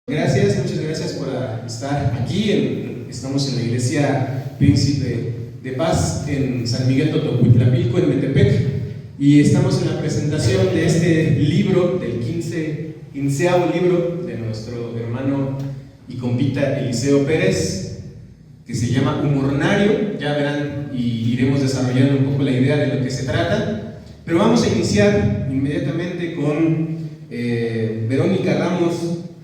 Gracias, muchas gracias por estar aquí. Estamos en la Iglesia Príncipe de Paz en San Miguel Totocuitlapilco, en Metepec, y estamos en la presentación de este libro, del 15º libro de nuestro hermano y compita Eliseo Pérez, que se llama Humornario. Ya verán y iremos desarrollando un poco la idea de lo que se trata, pero vamos a iniciar inmediatamente con Verónica Ramos,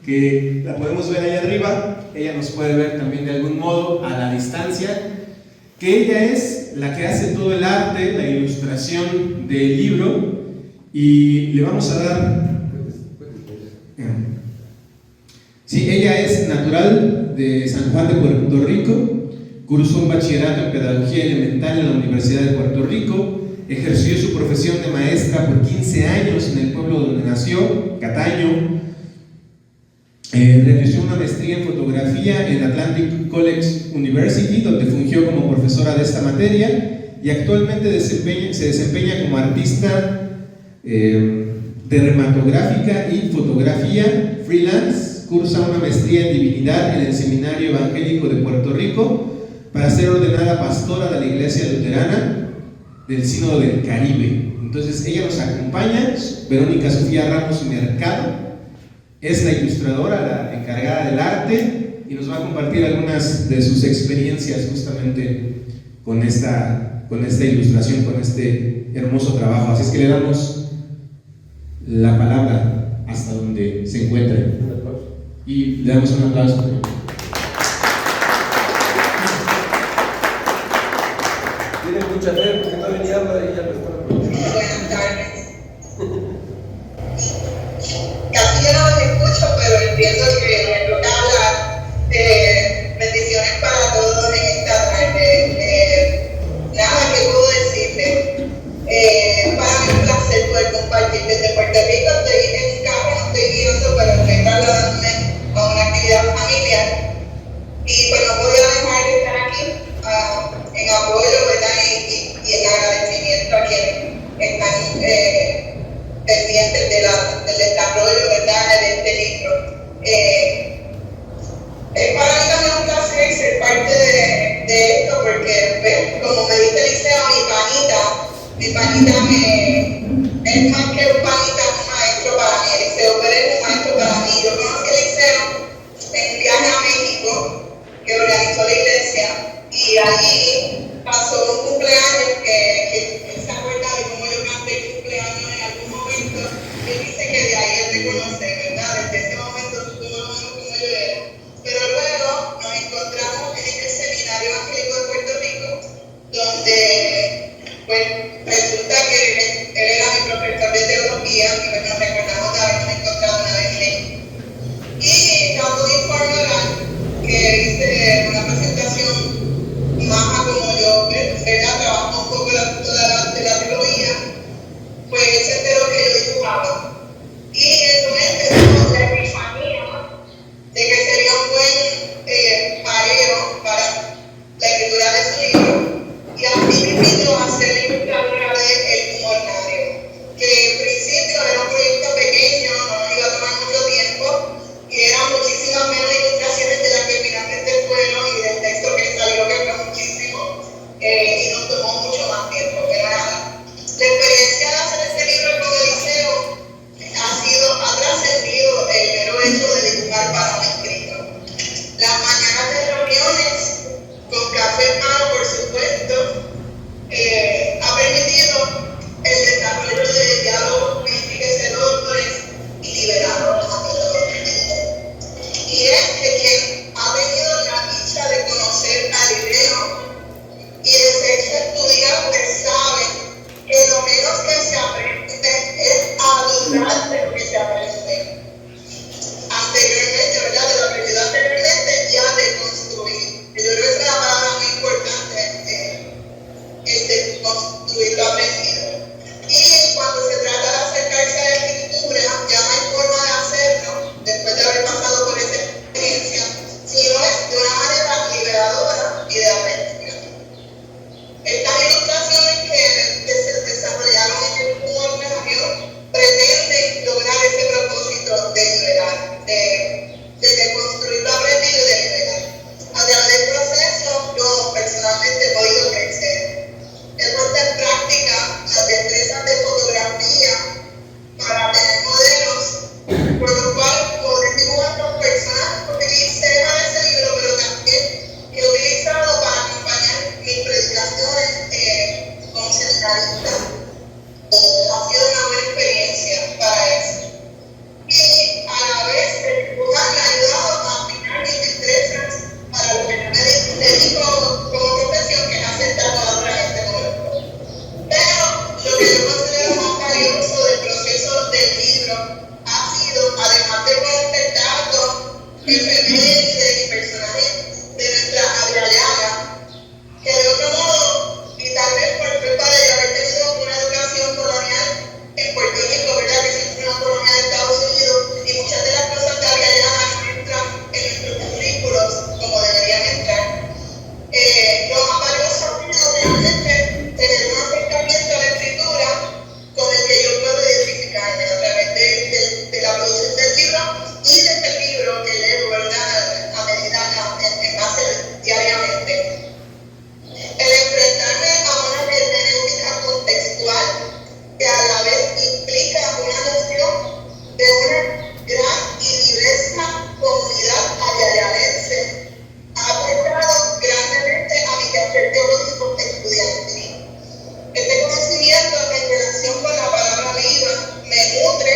que la podemos ver ahí arriba. Ella nos puede ver también de algún modo a la distancia, que ella es la que hace todo el arte, la ilustración del libro, y le vamos a dar... Sí, ella es natural de San Juan de Puerto Rico, cursó un bachillerato en Pedagogía Elemental en la Universidad de Puerto Rico, ejerció su profesión de maestra por 15 años en el pueblo donde nació, Cataño. Realizó una maestría en fotografía en Atlantic College University, donde fungió como profesora de esta materia, y actualmente se desempeña como artista dermatográfica y fotografía freelance. Cursa una maestría en divinidad en el Seminario Evangélico de Puerto Rico para ser ordenada pastora de la Iglesia Luterana del Sínodo del Caribe. Entonces ella nos acompaña, Verónica Sofía Ramos Mercado. Es la ilustradora, la encargada del arte, y nos va a compartir algunas de sus experiencias justamente con esta ilustración, con este hermoso trabajo. Así es que le damos la palabra hasta donde se encuentre. Y le damos un aplauso. Tiene mucha fe porque no venía a hablar y ya lo están aprovechando. Buenas tardes. Casi yo no los escucho, pero entiendo que me toca hablar. Bendiciones para todos en esta tarde. Nada que puedo decirles. Para mí es un placer poder compartir desde Puerto Rico. Estoy en un carro, no estoy guiando, pero estoy trasladándome a una actividad familiar. Y pues no podía dejar de estar aquí en apoyo, ¿verdad? Y en agradecimiento a quienes están pendientes del desarrollo, ¿verdad?, de este libro. Es para mí también un placer ser parte de esto, porque, pues, como me dice Eliseo, mi panita es más que un panita, es un maestro para mí. Eliseo Pérez es un maestro para mí. Yo conocí a Eliseo en un viaje a México que organizó la iglesia, y allí pasó un cumpleaños que él se acuerda de cómo yo canté el cumpleaños en algún momento. Él dice que de ahí él te conoce, ¿verdad? Desde ese momento supo más o menos cómo yo era. Pero luego nos encontramos en el Seminario Evangélico de Puerto Rico, donde pues resulta que él era mi profesor de teología, y pues nos recordamos de habernos encontrado una vez en México. Y acabo de informar que hice una presentación más a como yo, ¿verdad?, trabajo un poco de la teología. Pues él se enteró que yo dibujaba, y entonces empezó la epifanía de que sería un buen pareo para la escritura de su libro, y así me invitó a ser ilustradora de El Humornario, que en principio era un proyecto pequeño, no nos iba a tomar mucho tiempo, y eran muchísimas menos ilustraciones de las que finalmente fueron, y del texto que salió, que fue muchísimo, y nos tomó mucho más tiempo, pero nada. La experiencia de hacer este libro con Eliseo ha trascendido el mero hecho de dibujar para un escrito. Las mañanas de reuniones con café líder y personaje de nuestra Adriana, que de otro modo, y tal vez por culpa de haber tenido una educación colonial en Puerto Rico, ¿verdad? Que siempre es una colonia de Estados Unidos, y muchas de las cosas de Adriana no entran en nuestros currículos como deberían entrar. Nos ha valido realmente tener un acercamiento a la escritura con el que yo puedo identificarme a través de la producción del libro y de este libro que leo, ¿verdad? A medida en base diariamente. El enfrentarme a una hermenéutica contextual que a la vez implica una noción de una gran y diversa comunidad ayayalense ha aportado grandemente a mi quehacer teológico estudiantil. Este conocimiento en relación con la palabra viva me nutre,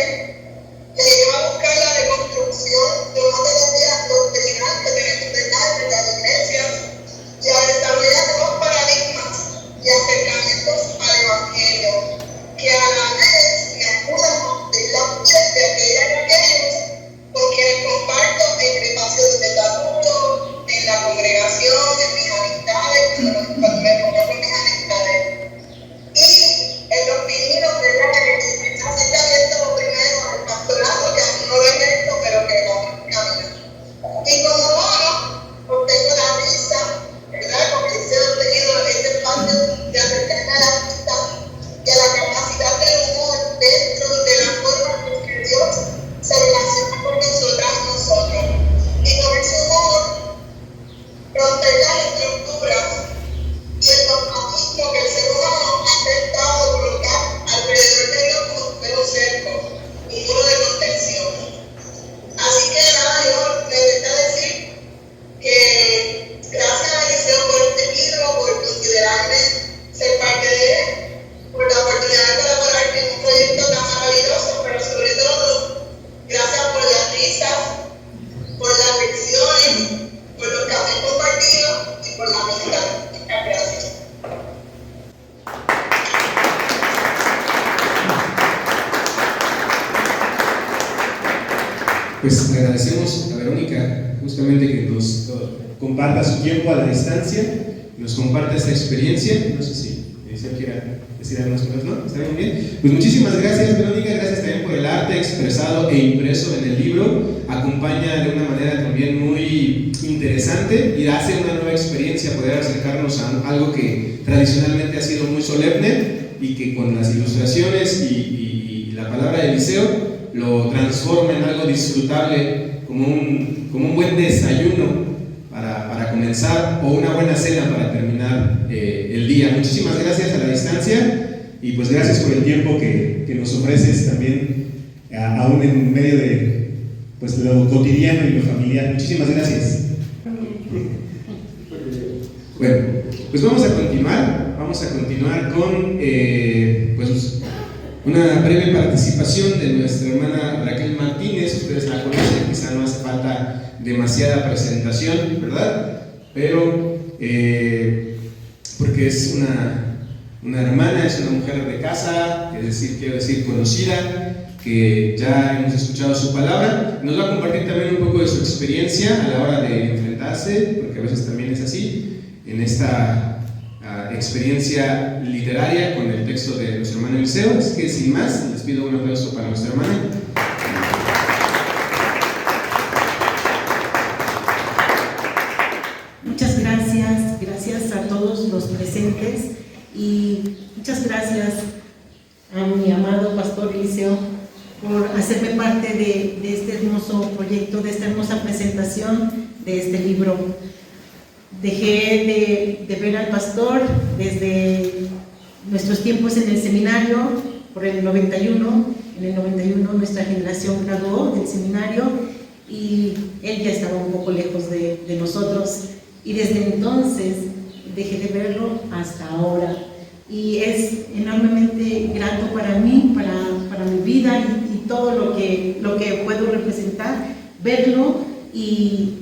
me lleva a buscar la reconstrucción de una teología doctrinal que tenemos en las iglesias y a desarrollar nuevos paradigmas y acercamientos al Evangelio, que a la vez me ayudan a abrir la piel de aquellas y aquellos con quienes comparto en el espacio de desarrollo, en la congregación, en mis amistades, cuando me pongo con mis amistades. Y en los pininos, ¿verdad? En el acercamiento primero al pastorado, que aún no lo he hecho, pero que vamos camino. Y como bono, obtengo la risa, ¿verdad? Porque he obtenido este espacio de acercarme a la vista y a la capacidad del humor dentro de la forma en que Dios se relaciona con nosotros. Y con ese humor, romper las estructuras y el dogmatismo que el ser humano ha intentado colocar alrededor de Dios como un cerco, un muro de contención. Así que nada, yo me gusta decir que gracias a Eliseo por este libro, por considerarme ser parte de él, por la oportunidad de colaborar en un proyecto tan maravilloso, pero sobre todo, gracias por las risas, por las lecciones, por los cafés compartidos y por la amistad. Muchas gracias. Pues le agradecemos a Verónica justamente que nos comparta su tiempo a la distancia, nos comparta esta experiencia. No sé si Eliseo quiera decir algunas cosas, ¿no? ¿Está muy bien? Pues muchísimas gracias, Verónica, gracias también por el arte expresado e impreso en el libro. Acompaña de una manera también muy interesante y hace una nueva experiencia poder acercarnos a algo que tradicionalmente ha sido muy solemne y que con las ilustraciones y la palabra de Eliseo lo transforma en algo disfrutable, como un buen desayuno para comenzar o una buena cena para terminar el día. Muchísimas gracias a la distancia y pues gracias por el tiempo que nos ofreces también, aún en medio de pues lo cotidiano y lo familiar. Muchísimas gracias. Bueno, pues vamos a continuar con pues una breve participación de nuestra hermana Raquel Martínez. Ustedes la conocen, quizá no hace falta demasiada presentación, ¿verdad? Pero porque es una hermana, es una mujer de casa, quiero decir conocida, que ya hemos escuchado su palabra. Nos va a compartir también un poco de su experiencia a la hora de enfrentarse, porque a veces también es así, en esta experiencia literaria con el texto de nuestro hermano Eliseo. Así que sin más, les pido un aplauso para nuestra hermana. Muchas gracias a todos los presentes y muchas gracias a mi amado pastor Eliseo por hacerme parte de este hermoso proyecto, de esta hermosa presentación de este libro. Dejé de ver al pastor desde nuestros tiempos en el seminario, por el 91. En el 91 nuestra generación graduó del seminario y él ya estaba un poco lejos de nosotros. Y desde entonces dejé de verlo hasta ahora. Y es enormemente grato para mí, para mi vida y todo lo que puedo representar, verlo, y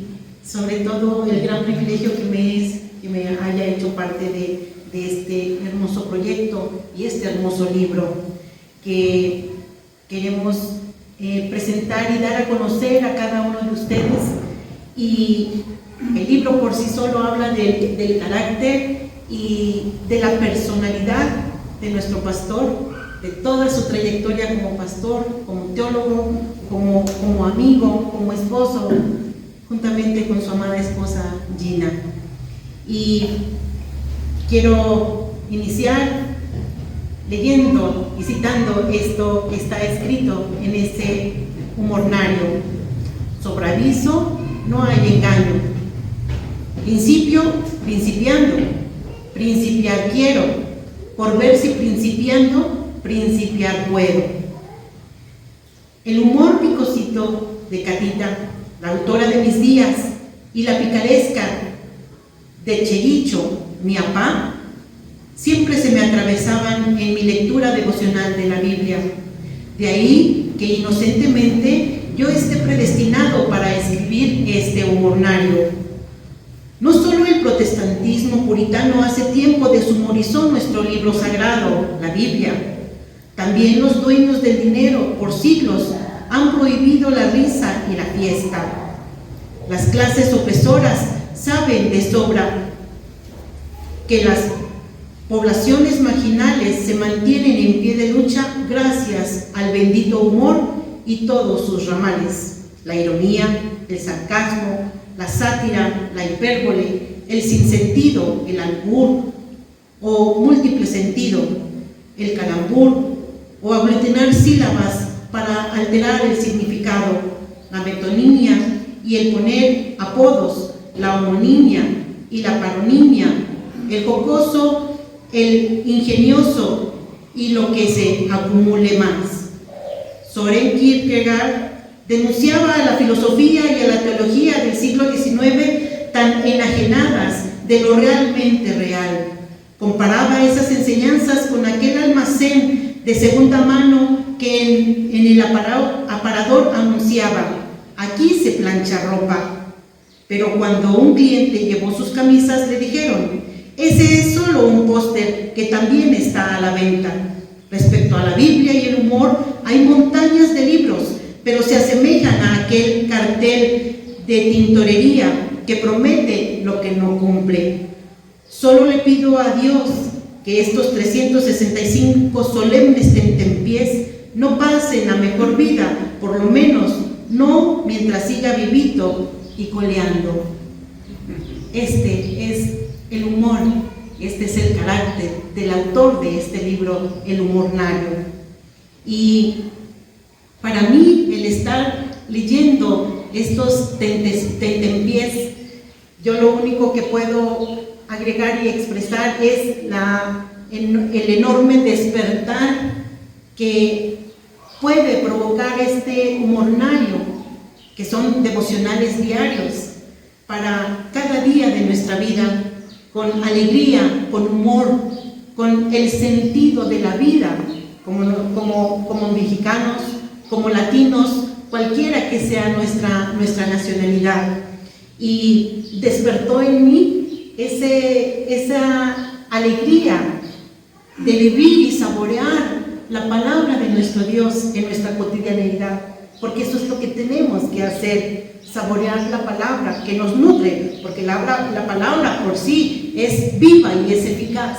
sobre todo el gran privilegio que me haya hecho parte de este hermoso proyecto y este hermoso libro que queremos presentar y dar a conocer a cada uno de ustedes. Y el libro por sí solo habla del carácter y de la personalidad de nuestro pastor, de toda su trayectoria como pastor, como teólogo, como amigo, como esposo, juntamente con su amada esposa Gina. Y quiero iniciar leyendo y citando esto que está escrito en ese humornario. Sobre aviso no hay engaño. Principio, principiando. Principiar quiero, por ver si principiando, principiar puedo. El humor picosito de Catita, la autora de mis días, y la picaresca de Chericho, mi apá, siempre se me atravesaban en mi lectura devocional de la Biblia. De ahí que inocentemente yo esté predestinado para escribir este humornario. No solo el protestantismo puritano hace tiempo deshumorizó nuestro libro sagrado, la Biblia. También los dueños del dinero por siglos han prohibido la risa y la fiesta. Las clases opresoras saben de sobra que las poblaciones marginales se mantienen en pie de lucha gracias al bendito humor y todos sus ramales: la ironía, el sarcasmo, la sátira, la hipérbole, el sinsentido, el albur o múltiple sentido, el calambur o aglutinar sílabas para alterar el significado, la metonimia y el poner apodos, la homonimia y la paronimia, el jocoso, el ingenioso y lo que se acumule más. Soren Kierkegaard denunciaba a la filosofía y a la teología del siglo XIX tan enajenadas de lo realmente real. Comparaba esas enseñanzas con aquel almacén de segunda mano que en el aparador anunciaba: aquí se plancha ropa. Pero cuando un cliente llevó sus camisas, le dijeron: ese es solo un póster que también está a la venta. Respecto a la Biblia y el humor, hay montañas de libros, pero se asemejan a aquel cartel de tintorería que promete lo que no cumple. Solo le pido a Dios que estos 365 solemnes tentempiés no pasen a mejor vida, por lo menos no mientras siga vivito y coleando. Este es el humor, este es el carácter del autor de este libro, El Humornario. Y para mí, el estar leyendo estos tentempiés, yo lo único que puedo agregar y expresar es el enorme despertar que puede provocar este humornario, que son devocionales diarios para cada día de nuestra vida, con alegría, con humor, con el sentido de la vida, como mexicanos, como latinos, cualquiera que sea nuestra nacionalidad. Y despertó en mí esa alegría de vivir y saborear la palabra de nuestro Dios en nuestra cotidianidad, porque eso es lo que tenemos que hacer, saborear la palabra que nos nutre, porque la palabra por sí es viva y es eficaz.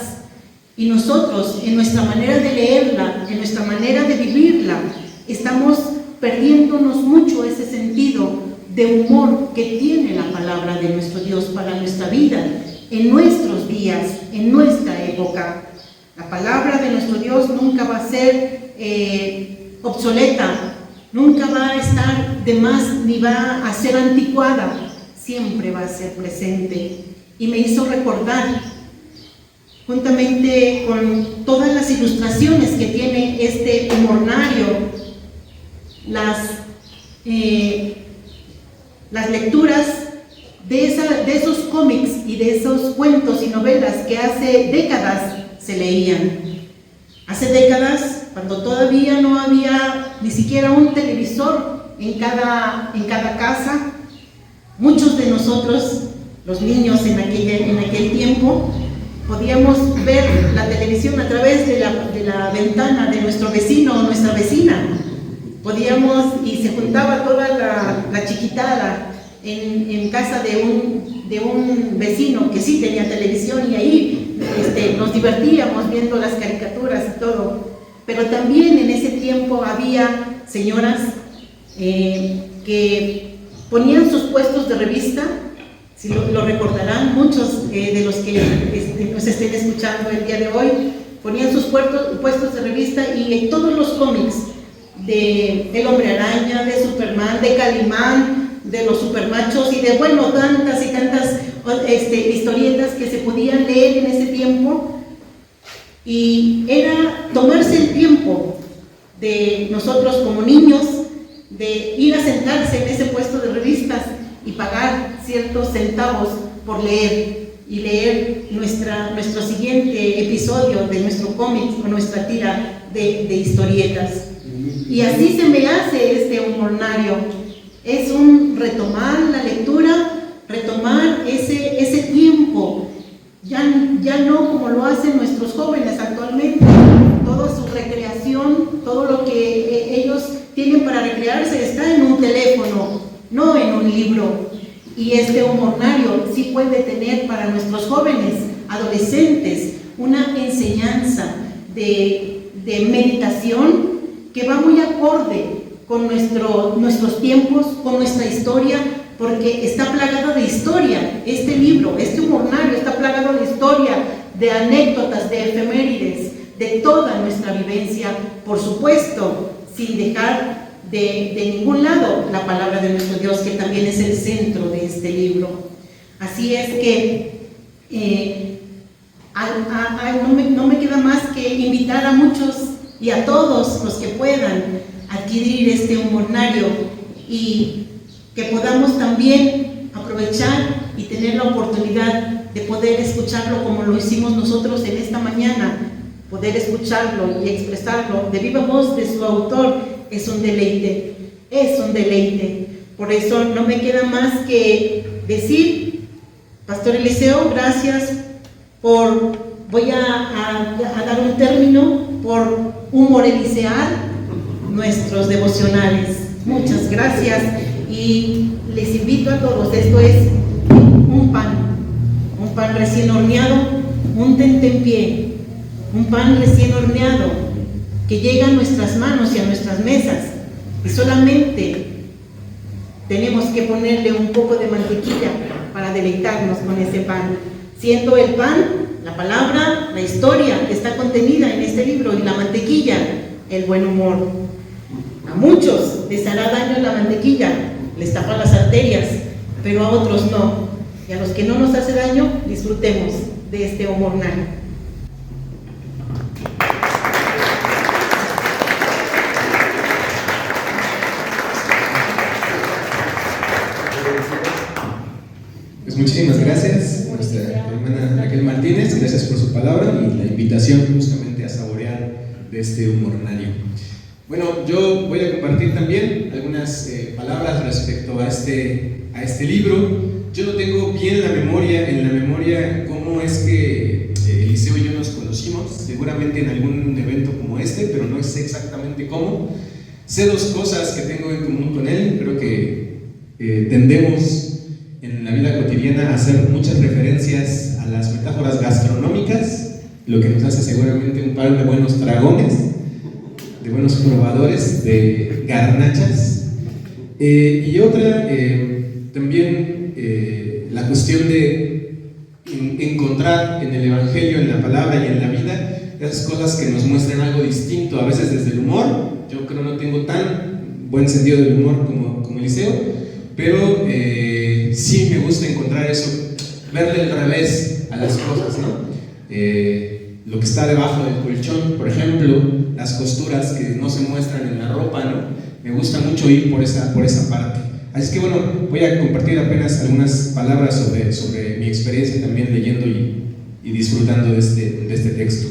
Y nosotros, en nuestra manera de leerla, en nuestra manera de vivirla, estamos perdiéndonos mucho ese sentido de humor que tiene la palabra de nuestro Dios para nuestra vida, en nuestros días, en nuestra época. La palabra de nuestro Dios nunca va a ser obsoleta, nunca va a estar de más ni va a ser anticuada, siempre va a ser presente. Y me hizo recordar, juntamente con todas las ilustraciones que tiene este humornario, las lecturas de esos cómics y de esos cuentos y novelas que hace décadas se leían. Hace décadas, cuando todavía no había ni siquiera un televisor en cada casa, muchos de nosotros, los niños en aquel tiempo, podíamos ver la televisión a través de la ventana de nuestro vecino o nuestra vecina. Podíamos, y se juntaba toda la chiquitada en casa de un vecino que sí tenía televisión, y ahí nos divertíamos viendo las caricaturas y todo. Pero también en ese tiempo había señoras que ponían sus puestos de revista. Si lo recordarán muchos de los que nos estén escuchando el día de hoy, ponían sus puestos de revista, y en todos los cómics del Hombre Araña, de Superman, de Calimán, de los Supermachos, y de, bueno, tantas y tantas historietas que se podían leer en ese tiempo. Y era tomarse el tiempo de nosotros como niños de ir a sentarse en ese puesto de revistas y pagar ciertos centavos por leer, y leer nuestro siguiente episodio de nuestro cómic o nuestra tira de historietas. Y así se me hace este humornario. Es un retomar la lectura, retomar ese tiempo, ya no como lo hacen nuestros jóvenes actualmente. Toda su recreación, todo lo que ellos tienen para recrearse está en un teléfono, no en un libro. Y este humornario sí puede tener para nuestros jóvenes, adolescentes, una enseñanza de meditación que va muy acorde con nuestros tiempos, con nuestra historia, porque está plagado de historia. Este libro, este humornario está plagado de historia, de anécdotas, de efemérides, de toda nuestra vivencia, por supuesto, sin dejar de ningún lado la palabra de nuestro Dios, que también es el centro de este libro. Así es que no me queda más que invitar a muchos y a todos los que puedan adquirir este humornario, y que podamos también aprovechar y tener la oportunidad de poder escucharlo como lo hicimos nosotros en esta mañana. Poder escucharlo y expresarlo de viva voz de su autor es un deleite, es un deleite. Por eso no me queda más que decir, Pastor Eliseo, gracias voy a dar un término por humorelisear nuestros devocionales. Muchas gracias, y les invito a todos. Esto es un pan recién horneado, un tentempié, un pan recién horneado que llega a nuestras manos y a nuestras mesas, y solamente tenemos que ponerle un poco de mantequilla para deleitarnos con ese pan, siendo el pan la palabra, la historia que está contenida en este libro, y la mantequilla, el buen humor. A muchos les hará daño la mantequilla, les tapa las arterias, pero a otros no. Y a los que no nos hace daño, disfrutemos de este humornario. Pues muchísimas gracias, nuestra hermana Raquel Martínez, gracias por su palabra y la invitación justamente a saborear de este humornario. Bueno, yo voy a compartir también algunas palabras respecto a este libro. Yo no tengo bien en la memoria cómo es que Eliseo y yo nos conocimos, seguramente en algún evento como este, pero no sé exactamente cómo. Sé dos cosas que tengo en común con él. Creo que tendemos en la vida cotidiana a hacer muchas referencias a las metáforas gastronómicas, lo que nos hace seguramente un par de buenos dragones, de buenos probadores de garnachas. Y otra, también la cuestión de encontrar en el Evangelio, en la palabra y en la vida, esas cosas que nos muestran algo distinto, a veces desde el humor. Yo creo que no tengo tan buen sentido del humor como Eliseo, pero sí me gusta encontrar eso, verle el revés a las cosas, ¿no? Lo que está debajo del colchón, por ejemplo, las costuras que no se muestran en la ropa, ¿no? Me gusta mucho ir por esa parte. Así que bueno, voy a compartir apenas algunas palabras sobre mi experiencia también leyendo y disfrutando de este texto.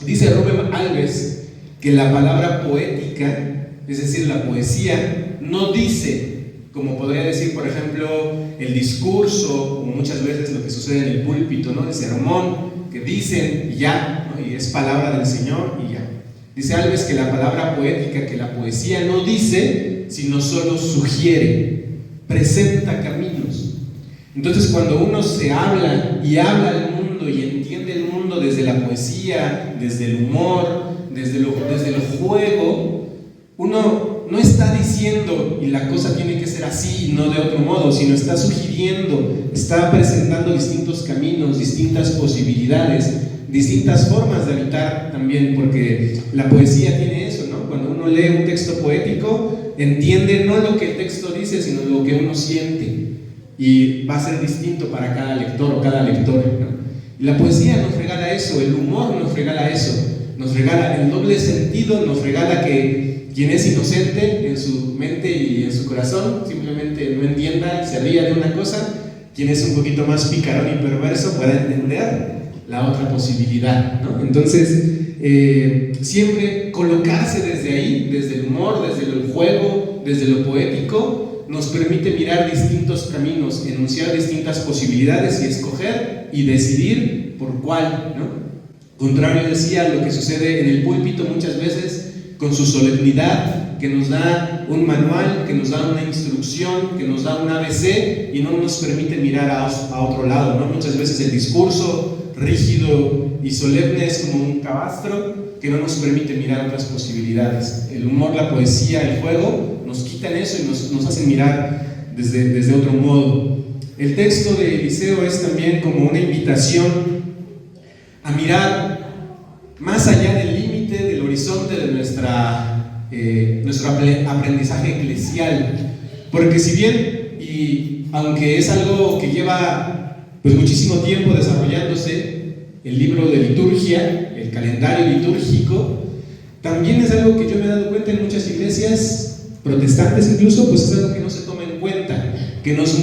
Dice Rubén Alves que la palabra poética, es decir, la poesía, no dice, como podría decir, por ejemplo, el discurso, o muchas veces lo que sucede en el púlpito, ¿no? El sermón, que dicen y ya, ¿no? Y es palabra del Señor y ya. Dice Alves que la palabra poética, que la poesía no dice, sino solo sugiere. presenta caminos. Entonces, cuando uno se habla y habla al mundo y entiende el mundo desde la poesía, desde el humor, desde el juego, uno no está diciendo y la cosa tiene que ser así, no de otro modo, sino está sugiriendo, está presentando distintos caminos, distintas posibilidades, distintas formas de habitar también, porque la poesía tiene eso, ¿no? Cuando uno lee un texto poético, entiende no lo que el texto dice, sino lo que uno siente, y va a ser distinto para cada lector o cada lectora, ¿no? Y la poesía nos regala eso, el humor nos regala eso, nos regala el doble sentido, nos regala que quien es inocente en su mente y en su corazón simplemente no entienda y se ría de una cosa, quien es un poquito más picarón y perverso pueda entender la otra posibilidad, ¿no? Entonces, siempre colocarse desde ahí, desde el humor, desde el juego, desde lo poético, nos permite mirar distintos caminos, enunciar distintas posibilidades y escoger y decidir por cuál, ¿no? Contrario, decía, lo que sucede en el púlpito muchas veces con su solemnidad, que nos da un manual, que nos da una instrucción, que nos da un ABC y no nos permite mirar a otro lado, ¿no? Muchas veces el discurso rígido y solemne es como un cabastro que no nos permite mirar otras posibilidades. El humor, la poesía, el juego nos quitan eso y nos hacen mirar desde otro modo. El texto de Eliseo es también como una invitación a mirar más allá del límite, del horizonte de nuestro aprendizaje eclesial, porque si bien, y aunque es algo que lleva pues muchísimo tiempo desarrollándose, el libro de liturgia, el calendario litúrgico, también es algo que yo me he dado cuenta en muchas iglesias protestantes incluso, pues es algo que no se toma en cuenta, que nos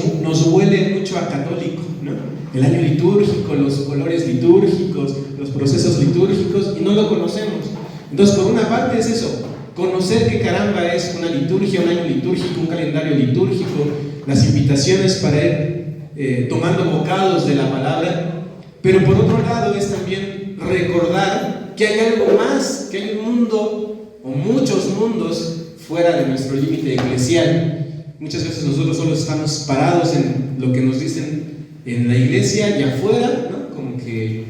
huele mucho a católico, ¿no? El año litúrgico, los colores litúrgicos, los procesos litúrgicos, y no lo conocemos. Entonces, por una parte es eso, conocer que caramba es una liturgia, un año litúrgico, un calendario litúrgico, las invitaciones para ir tomando bocados de la palabra, pero por otro lado es también recordar que hay algo más, que hay un mundo o muchos mundos fuera de nuestro límite eclesial. Muchas veces nosotros solo estamos parados en lo que nos dicen en la iglesia y afuera, ¿no? Como que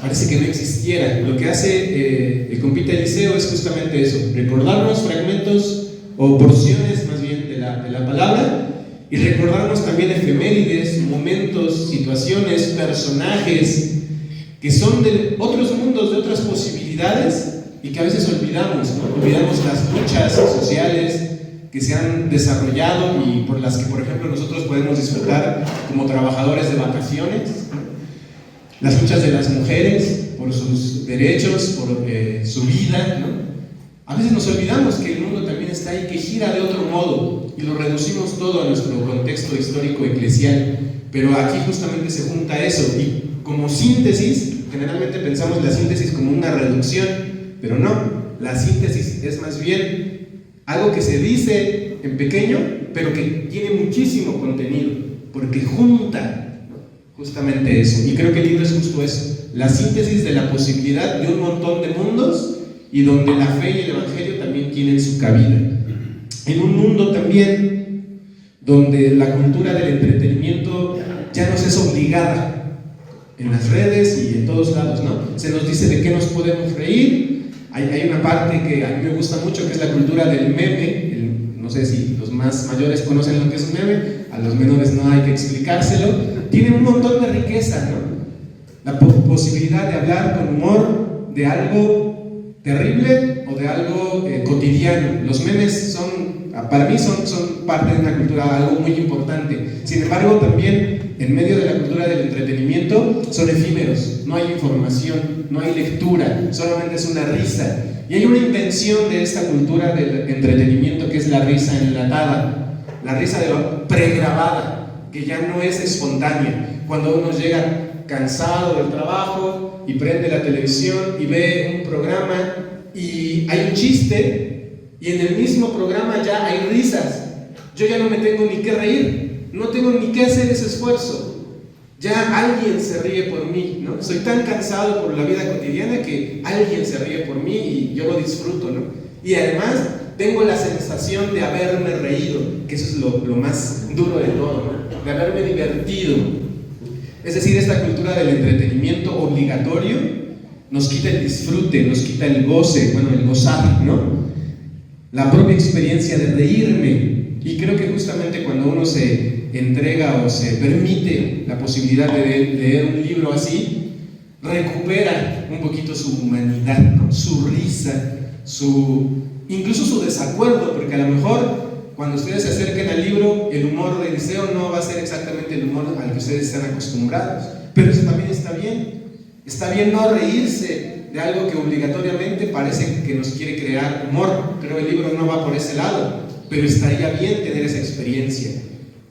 parece que no existiera. Lo que hace el compita Eliseo es justamente eso, recordarnos fragmentos o porciones más bien de la palabra, y recordarnos también efemérides, momentos, situaciones, personajes que son de otros mundos, de otras posibilidades, y que a veces olvidamos, ¿no? Olvidamos las luchas sociales que se han desarrollado y por las que, por ejemplo, nosotros podemos disfrutar como trabajadores de vacaciones, ¿no? Las luchas de las mujeres por sus derechos, por su vida, ¿no? A veces nos olvidamos que el mundo también está ahí, que gira de otro modo, y lo reducimos todo a nuestro contexto histórico eclesial, pero aquí justamente se junta eso, y como síntesis, generalmente pensamos la síntesis como una reducción, pero no, la síntesis es más bien algo que se dice en pequeño, pero que tiene muchísimo contenido, porque junta, ¿no? Justamente eso. Y creo que el libro es justo eso, la síntesis de la posibilidad de un montón de mundos, y donde la fe y el evangelio también tienen su cabida. En un mundo también donde la cultura del entretenimiento ya nos es obligada, en las redes y en todos lados, ¿no? Se nos dice de qué nos podemos reír. Hay una parte que a mí me gusta mucho, que es la cultura del meme. No sé si los más mayores conocen lo que es un meme, a los menores no hay que explicárselo. Tiene un montón de riqueza, ¿no? La posibilidad de hablar con humor de algo terrible o de algo cotidiano. Los memes para mí son parte de una cultura, algo muy importante. Sin embargo, también en medio de la cultura del entretenimiento son efímeros, no hay información, no hay lectura, solamente es una risa. Y hay una invención de esta cultura del entretenimiento que es la risa enlatada, la risa de lo pregrabada, que ya no es espontánea. Cuando uno llega cansado del trabajo y prende la televisión y ve un programa y hay un chiste, y en el mismo programa ya hay risas, yo ya no me tengo ni que reír, no tengo ni que hacer ese esfuerzo, ya alguien se ríe por mí, ¿no? Soy tan cansado por la vida cotidiana que alguien se ríe por mí y yo lo disfruto, ¿no? Y además tengo la sensación de haberme reído, que eso es lo más duro de todo, ¿no? De haberme divertido. Es decir, esta cultura del entretenimiento obligatorio nos quita el disfrute, nos quita el goce, bueno, el gozar, ¿no? La propia experiencia de reírme. Y creo que justamente cuando uno se entrega o se permite la posibilidad de leer un libro así, recupera un poquito su humanidad, ¿no? Su risa, incluso su desacuerdo, porque a lo mejor cuando ustedes se acerquen al libro, el humor de Eliseo no va a ser exactamente el humor al que ustedes están acostumbrados, pero eso también está bien. Está bien no reírse de algo que obligatoriamente parece que nos quiere crear humor. Creo que el libro no va por ese lado, pero estaría bien tener esa experiencia.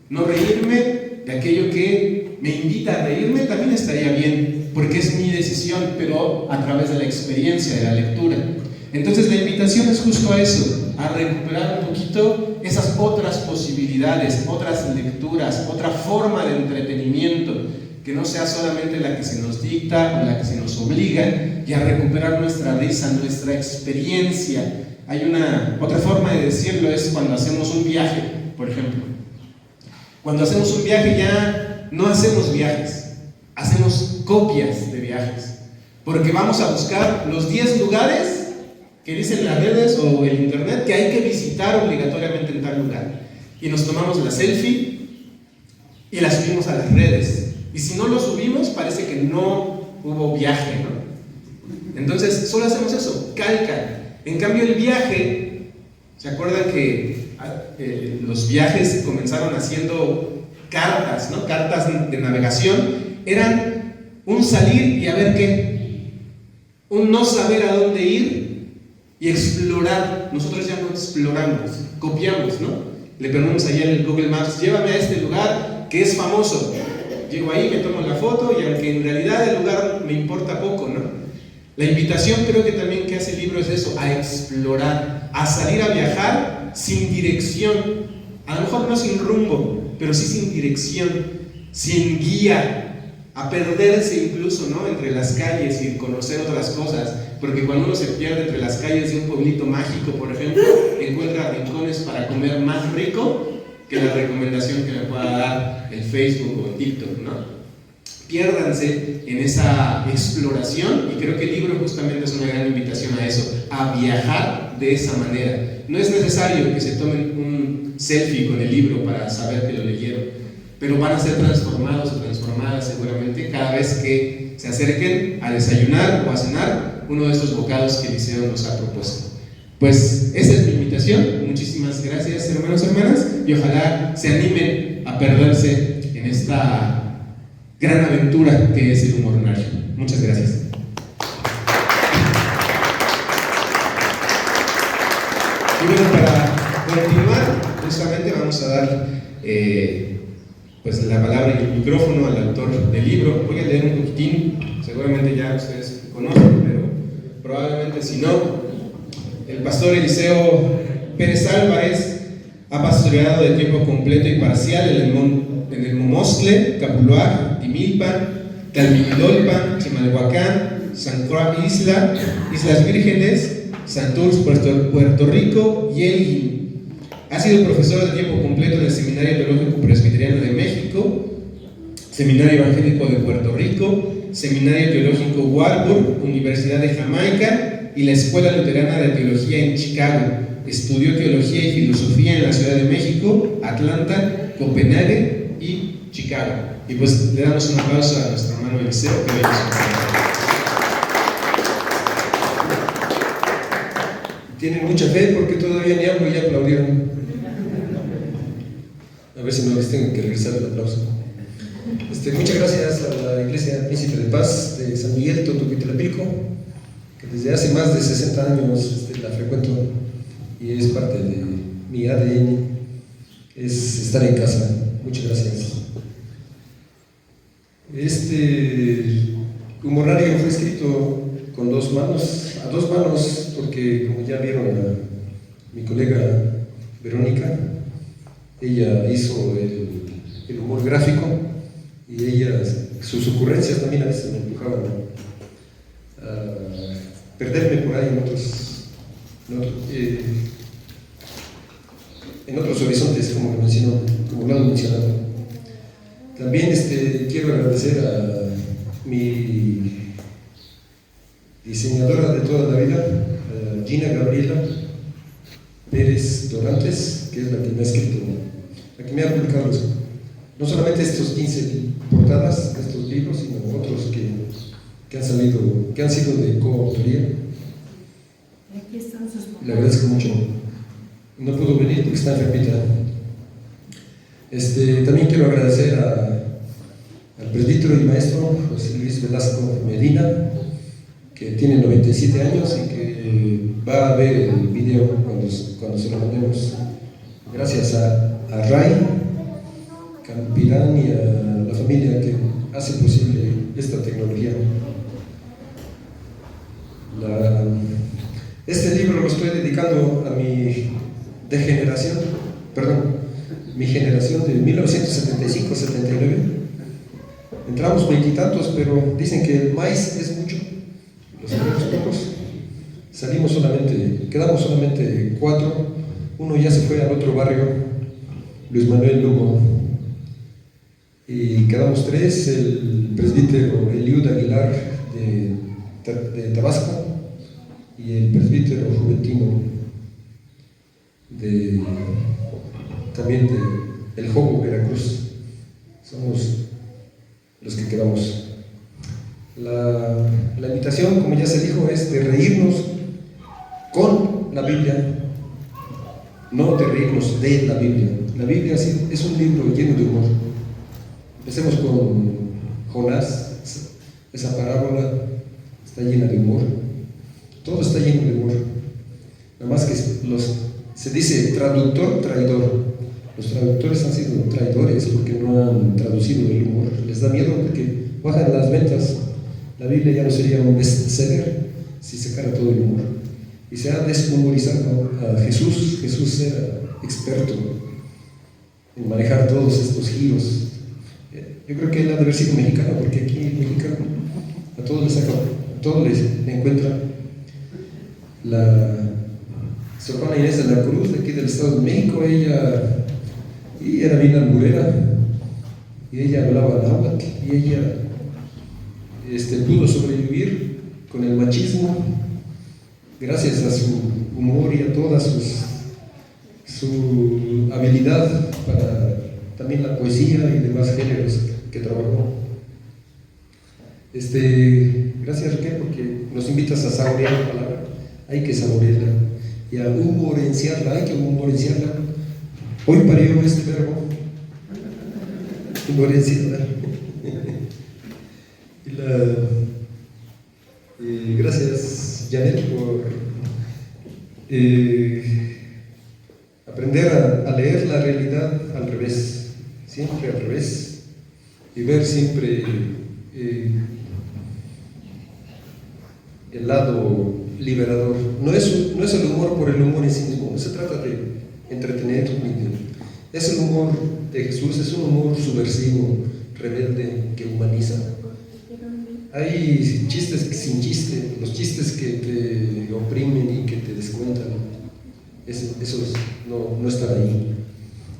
No reírme de aquello que me invita a reírme también estaría bien, porque es mi decisión, pero a través de la experiencia, de la lectura. Entonces la invitación es justo a eso, a recuperar un poquito esas otras posibilidades, otras lecturas, otra forma de entretenimiento, que no sea solamente la que se nos dicta o la que se nos obliga, y a recuperar nuestra risa, nuestra experiencia. Hay otra forma de decirlo, es cuando hacemos un viaje, por ejemplo. Cuando hacemos un viaje ya no hacemos viajes, hacemos copias de viajes, porque vamos a buscar los 10 lugares que dicen las redes o el internet que hay que visitar obligatoriamente en tal lugar, y nos tomamos la selfie y la subimos a las redes, y si no lo subimos parece que no hubo viaje, ¿no? Entonces solo hacemos eso, calca. En cambio el viaje, ¿se acuerdan que los viajes comenzaron haciendo cartas, ¿no? Cartas de navegación, eran un salir y a ver qué, un no saber a dónde ir y explorar. Nosotros ya no exploramos, copiamos, ¿no? Le ponemos allá en el Google Maps, llévame a este lugar que es famoso. Llego ahí, me tomo la foto, y aunque en realidad el lugar me importa poco, ¿no? La invitación creo que también que hace el libro es eso, a explorar, a salir a viajar sin dirección, a lo mejor no sin rumbo, pero sí sin dirección, sin guía, a perderse incluso, ¿no? Entre las calles y conocer otras cosas, porque cuando uno se pierde entre las calles de un pueblito mágico, por ejemplo, encuentra rincones para comer más rico que la recomendación que le pueda dar el Facebook o el TikTok, ¿no? Piérdanse en esa exploración, y creo que el libro justamente es una gran invitación a eso, a viajar de esa manera. No es necesario que se tomen un selfie con el libro para saber que lo leyeron, pero van a ser transformados o transformadas seguramente cada vez que se acerquen a desayunar o a cenar uno de estos bocados que Eliseo nos ha propuesto. Pues esa es mi invitación. Muchísimas gracias, hermanos y hermanas, y ojalá se animen a perderse en esta gran aventura que es el humor lunario. Muchas gracias. Y bueno, para continuar, justamente vamos a dar pues la palabra y el micrófono al autor del libro. Voy a leer un poquitín, seguramente ya ustedes conocen, pero probablemente si no. El pastor Eliseo Pérez Álvarez ha pastoreado de tiempo completo y parcial en el Momostle, Capuluá, Timilpan, Tlalmilolpan, Chimalhuacán, San Croix Islas Vírgenes, Santurce, Puerto Rico y Elgin. Ha sido profesor de tiempo completo en el Seminario Teológico Presbiteriano de México, Seminario Evangélico de Puerto Rico, Seminario Teológico Warburg, Universidad de Jamaica y la Escuela Luterana de Teología en Chicago. Estudió Teología y Filosofía en la Ciudad de México, Atlanta, Copenhague y Chicago. Y pues le damos un aplauso a nuestro hermano Eliseo, que bello. Tienen mucha fe porque todavía ni hablo y ya aplaudieron. A ver si no les tengo que regresar el aplauso. Muchas gracias a la Iglesia Príncipe de Paz de San Miguel Totoquitlapilco, que desde hace más de 60 años la frecuento y es parte de mi ADN, es estar en casa. Muchas gracias. Este humorario fue escrito con a dos manos, porque como ya vieron a mi colega Verónica, ella hizo el humor gráfico, y sus ocurrencias también a veces me empujaban a perderme por ahí en otros en otros horizontes, como lo han mencionado. También quiero agradecer a mi diseñadora de toda la vida, a Gina Gabriela Pérez Dorantes, que es la que me ha escrito, la que me ha publicado no solamente estos 15 portadas de estos libros, sino otros que han sido de coautoría. Aquí están sus papás. Le agradezco mucho. No pudo venir porque está enfermita. También quiero agradecer al presbítero y maestro José Luis Velasco Medina, que tiene 97 años y que va a ver el video cuando se lo mandemos. Gracias a Ray Campirán y a la familia que hace posible esta tecnología. Este libro lo estoy dedicando a mi generación de 1975-79. Entramos veintitantos, pero dicen que el maíz es mucho. Los primeros pocos quedamos solamente 4. Uno ya se fue al otro barrio, Luis Manuel Lugo, y quedamos 3, el presbítero Eliud Aguilar de Tabasco y el presbítero Juventino también de El Jobo, Veracruz. Somos los que quedamos. La invitación, como ya se dijo, es de reírnos con la Biblia, no de reírnos de la Biblia. La Biblia es un libro lleno de humor. Empecemos con Jonás. Esa parábola está llena de humor. Todo está lleno de humor. Nada más que se dice traductor, traidor. Los traductores han sido traidores porque no han traducido el humor. Les da miedo porque bajan las ventas. La Biblia ya no sería un bestseller si sacara todo el humor. Y se ha deshumorizado a Jesús. Jesús era experto en manejar todos estos giros. Yo creo que él ha de haber sido mexicano, porque aquí en México a todos les encuentra. La Sor Juana Inés de la Cruz, de aquí del Estado de México, ella era bien alburera, y ella hablaba náhuatl, y ella pudo sobrevivir con el machismo gracias a su humor y a toda su habilidad para también la poesía y demás géneros que trabajó. Gracias, Raquel, porque nos invitas a saborear la palabra. Hay que saborearla y a humorenciarla, hay que humorenciarla. Hoy parió este verbo, humorenciarla. Gracias, Janet, por aprender a leer la realidad al revés, siempre al revés, y ver siempre el lado liberador. No es el humor por el humor en sí mismo, no se trata de entretener, es el humor de Jesús, es un humor subversivo, rebelde, que humaniza. Hay chistes sin chiste, los chistes que te oprimen y que te descuentan, esos no están ahí.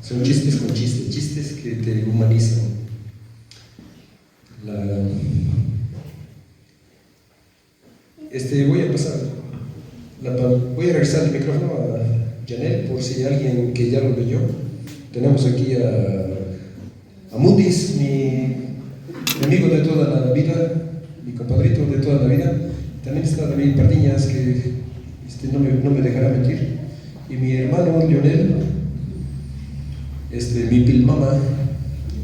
Son chistes con chistes, chistes que te humanizan. Voy a regresar el micrófono a Janet por si hay alguien que ya lo leyó. Tenemos aquí a Mundis, mi amigo de toda la vida, mi compadrito de toda la vida. También está David Pardiñas, que no me dejará mentir. Y mi hermano Lionel, mi pilmama,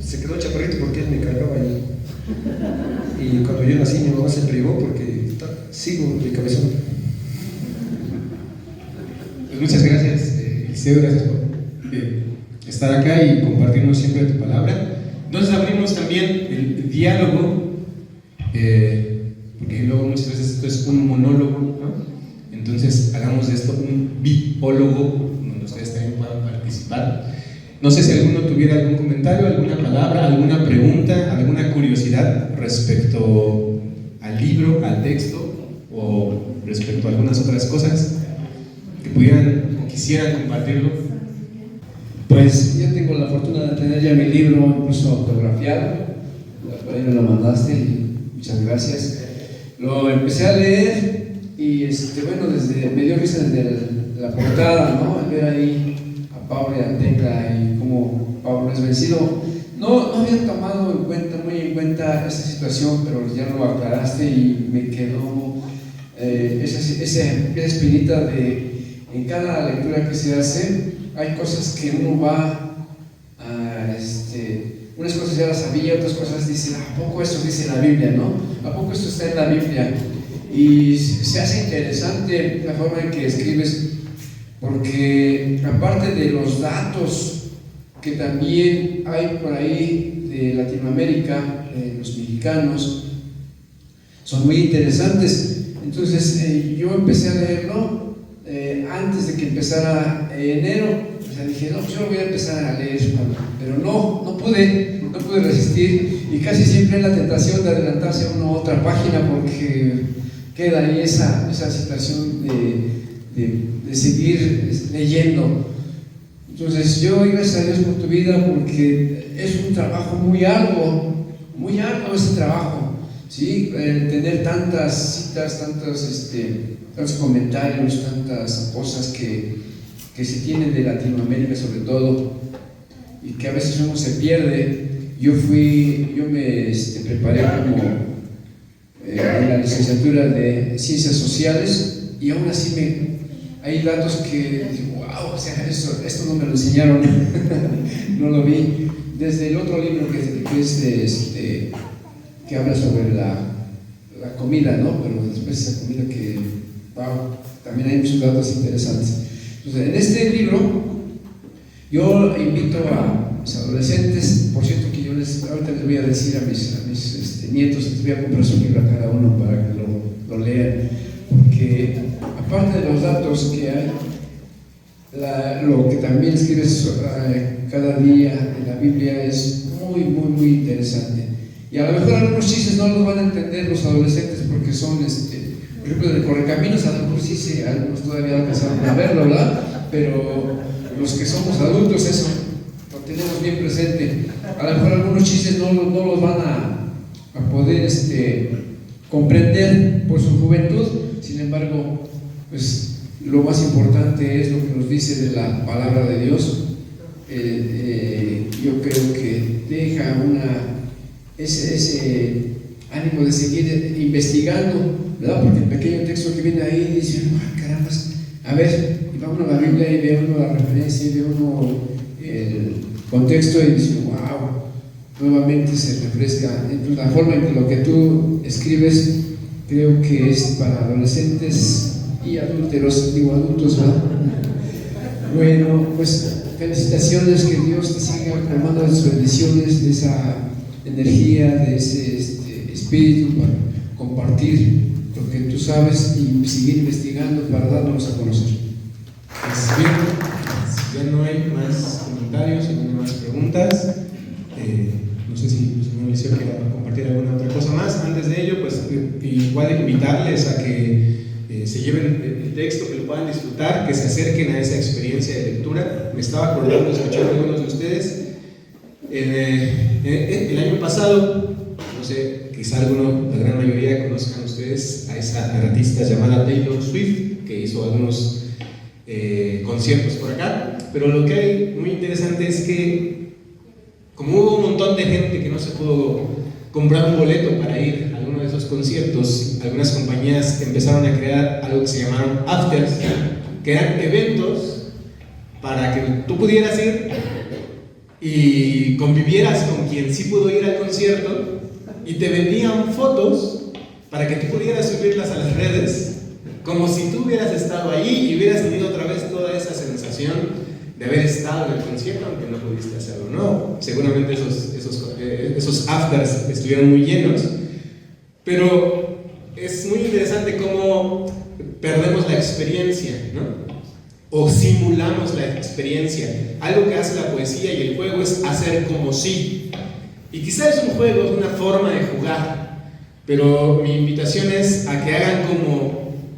se quedó chaparrito porque él me cargaba ahí. Y cuando yo nací, mi mamá se privó porque sigo de cabezón. Pues muchas gracias, Eliseo, gracias por estar acá y compartirnos siempre tu palabra. Entonces abrimos también el diálogo, porque luego muchas veces esto es un monólogo, ¿no? Entonces hagamos de esto un bipólogo, donde ustedes también puedan participar. No sé si alguno tuviera algún comentario, alguna palabra, alguna pregunta, alguna curiosidad respecto al libro, al texto, o respecto a algunas otras cosas que pudieran o quisieran compartirlo. Pues yo tengo la fortuna de tener ya mi libro incluso autografiado, por ahí me lo mandaste y muchas gracias. Lo empecé a leer y bueno, me dio risa desde la portada, ¿no? Al ver ahí a Pablo y a Tecla y cómo Pablo es vencido. No había tomado muy en cuenta esta situación, pero ya lo aclaraste y me quedó esa espinita de en cada lectura que se hace. Hay cosas que uno va a, unas cosas ya las sabía, otras cosas dicen, ¿a poco esto dice la Biblia, no? ¿A poco esto está en la Biblia? Y se hace interesante la forma en que escribes, porque aparte de los datos que también hay por ahí de Latinoamérica, los mexicanos, son muy interesantes. Entonces yo empecé a leerlo antes de que empezara enero. O sea, dije, no, yo lo voy a empezar a leer, pero no pude resistir, y casi siempre hay la tentación de adelantarse a una u otra página porque queda ahí esa situación de seguir leyendo. Entonces yo doy gracias a Dios por tu vida, porque es un trabajo muy arduo ese trabajo, ¿sí? Tener tantas citas, tantos comentarios, tantas cosas que se tienen de Latinoamérica sobre todo, y que a veces uno se pierde. Yo me preparé como en la licenciatura de Ciencias Sociales, y aún así hay datos que digo, wow, o sea, esto no me lo enseñaron, no lo vi. Desde el otro libro que habla sobre la comida, ¿no? Pero después esa comida que, wow, también hay muchos datos interesantes. Entonces, en este libro yo invito a mis adolescentes, por cierto que ahorita les voy a decir a mis nietos, les voy a comprar su libro a cada uno para que lo lean, porque aparte de los datos que hay, lo que también escribes cada día en la Biblia es muy interesante. Y a lo mejor algunos chistes no los van a entender los adolescentes porque son, por ejemplo, de Correcaminos, a lo mejor sí, algunos todavía alcanzaron a verlo, ¿verdad? Pero los que somos adultos, eso lo tenemos bien presente. A lo mejor algunos chistes no los van a poder comprender por su juventud. Sin embargo, pues lo más importante es lo que nos dice de la palabra de Dios. Yo creo que deja ese ánimo de seguir investigando, ¿verdad? Porque el pequeño texto que viene ahí dice, caramba, a ver, y va uno a la Biblia y ve uno la referencia y ve uno el contexto y dice, wow, nuevamente se refresca. Entonces, la forma en que lo que tú escribes creo que es para adolescentes y adultos, ¿verdad? Bueno, pues felicitaciones, que Dios te siga colmando de sus bendiciones, de esa energía, de ese espíritu para compartir lo que tú sabes y seguir investigando para darnos a conocer. Pues bien, si ya no hay más comentarios, si no hay más preguntas, no sé si el señor Eliseo quiera compartir alguna otra cosa más. Antes de ello, pues igual invitarles a que se lleven el texto, que lo puedan disfrutar, que se acerquen a esa experiencia de lectura. Me estaba acordando, escuchando a algunos de ustedes. El año pasado, no sé, quizá la gran mayoría conozcan ustedes a esa artista llamada Taylor Swift, que hizo algunos conciertos por acá. Pero lo que hay muy interesante es que, como hubo un montón de gente que no se pudo comprar un boleto para ir a alguno de esos conciertos, algunas compañías empezaron a crear algo que se llamaron afters, que eran eventos para que tú pudieras ir y convivieras con quien sí pudo ir al concierto, y te vendían fotos para que tú pudieras subirlas a las redes, como si tú hubieras estado ahí y hubieras tenido otra vez toda esa sensación de haber estado en el concierto, aunque no pudiste hacerlo, ¿no? Seguramente esos afters estuvieron muy llenos, pero es muy interesante cómo perdemos la experiencia, ¿no? O simulamos la experiencia. Algo que hace la poesía y el juego es hacer como si. Y quizás es un juego, es una forma de jugar, pero mi invitación es a que hagan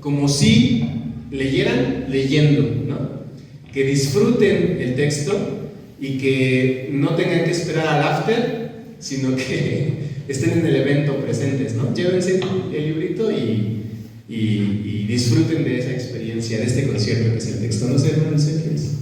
como si leyeran leyendo, ¿no? Que disfruten el texto y que no tengan que esperar al after, sino que estén en el evento presentes, ¿no? Llévense el librito y disfruten de esa experiencia, de este concierto que es el texto. No sé, hermano, no sé qué es.